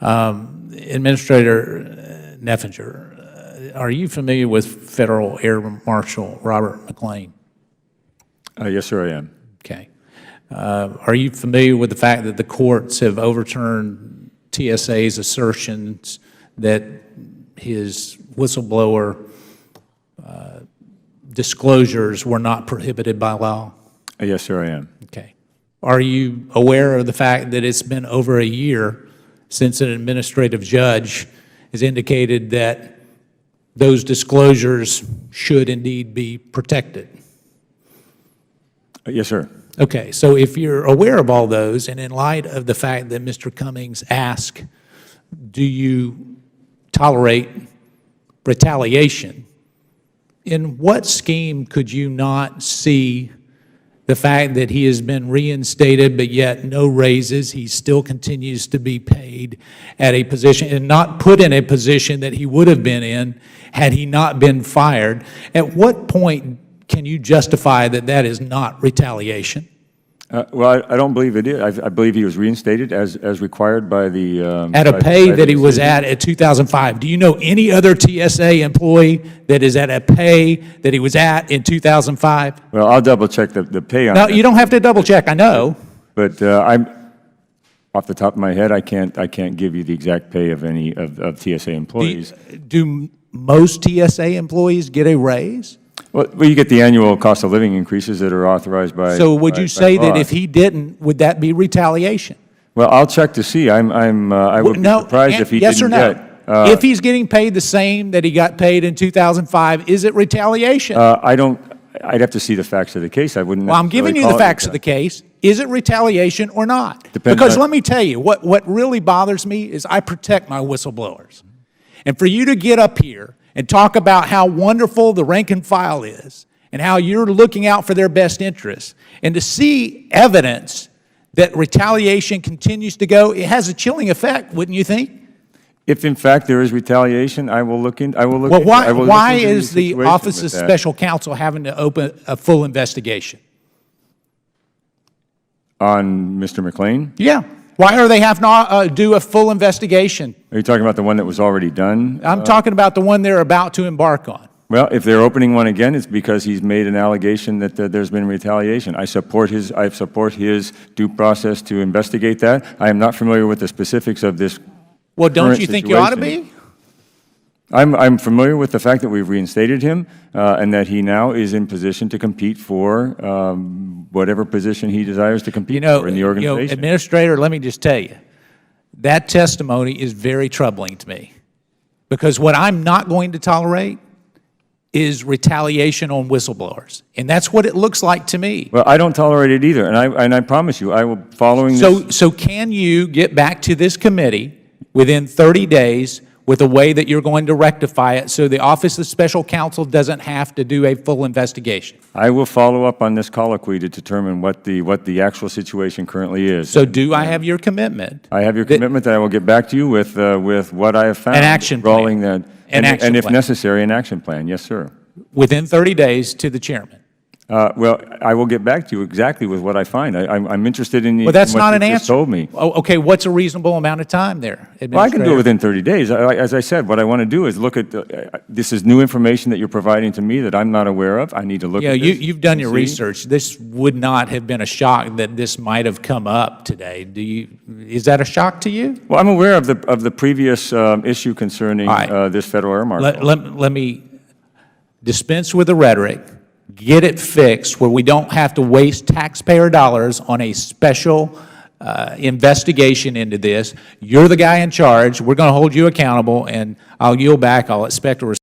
Administrator Neffenger, are you familiar with Federal Air Marshal Robert MacLean? Yes, sir, I am. Okay. Are you familiar with the fact that the courts have overturned TSA's assertions that his whistleblower disclosures were not prohibited by law? Yes, sir, I am. Okay. Are you aware of the fact that it's been over a year since an administrative judge has indicated that those disclosures should indeed be protected? Yes, sir. Okay, so if you're aware of all those, and in light of the fact that Mr. Cummings asked, do you tolerate retaliation, in what scheme could you not see the fact that he has been reinstated but yet no raises, he still continues to be paid at a position and not put in a position that he would have been in had he not been fired? At what point can you justify that that is not retaliation? Well, I don't believe it is. I believe he was reinstated as required by the at a pay that he was at 2005. Do you know any other TSA employee that is at a pay that he was at in 2005? Well, I'll double check the pay on No, that. you don't have to double check. I know. But I'm off the top of my head. I can't give you the exact pay of any of TSA employees. Do most TSA employees get a raise? Well, you get the annual cost of living increases that are authorized by. So would you say that law. if he didn't, would that be retaliation? Well, I'll check to see. I would be surprised if he yes didn't or no? get. If he's getting paid the same that he got paid in 2005, is it retaliation? I don't. I'd have to see the facts of the case. I wouldn't. Well, I'm giving you the facts of the case. Is it retaliation or not? Depends because on, let me tell you, what really bothers me is I protect my whistleblowers. And for you to get up here and talk about how wonderful the rank and file is and how you're looking out for their best interests, and to see evidence that retaliation continues to go, it has a chilling effect, wouldn't you think? If in fact there is retaliation, I will look in. Well, why is the Office of Special Counsel having to open a full investigation? On Mr. MacLean? Yeah. Why are they having to do a full investigation? Are you talking about the one that was already done? I'm talking about the one they're about to embark on. Well, if they're opening one again, it's because he's made an allegation that there's been retaliation. I support his due process to investigate that. I am not familiar with the specifics of this. Well, don't you think you ought to be? I'm familiar with the fact that we've reinstated him and that he now is in position to compete for whatever position he desires to compete for in the organization. Administrator, let me just tell you, that testimony is very troubling to me, because what I'm not going to tolerate is retaliation on whistleblowers, and that's what it looks like to me. Well, I don't tolerate it either, and I promise you, I will following this. So can you get back to this committee within 30 days with a way that you're going to rectify it so the Office of Special Counsel doesn't have to do a full investigation? I will follow up on this colloquy to determine what the actual situation currently is. So do I have your commitment? I have your commitment that I will get back to you with what I have found. An action plan. And if necessary, an action plan. Yes, sir. Within 30 days to the chairman. Well, I will get back to you exactly with what I find. I'm interested in well, that's not an you answer. just told me. Oh, okay, what's a reasonable amount of time there, Administrator? Well, I can do it within 30 days. As I said, what I want to do is look at this is new information that you're providing to me that I'm not aware of. I need to look at this. You've done your research. This would not have been a shock that this might have come up today. Is that a shock to you? Well, I'm aware of the previous issue concerning this Federal Air Marshal. Let me dispense with the rhetoric. Get it fixed where we don't have to waste taxpayer dollars on a special investigation into this. You're the guy in charge. We're going to hold you accountable, and I'll yield back. I'll expect a response.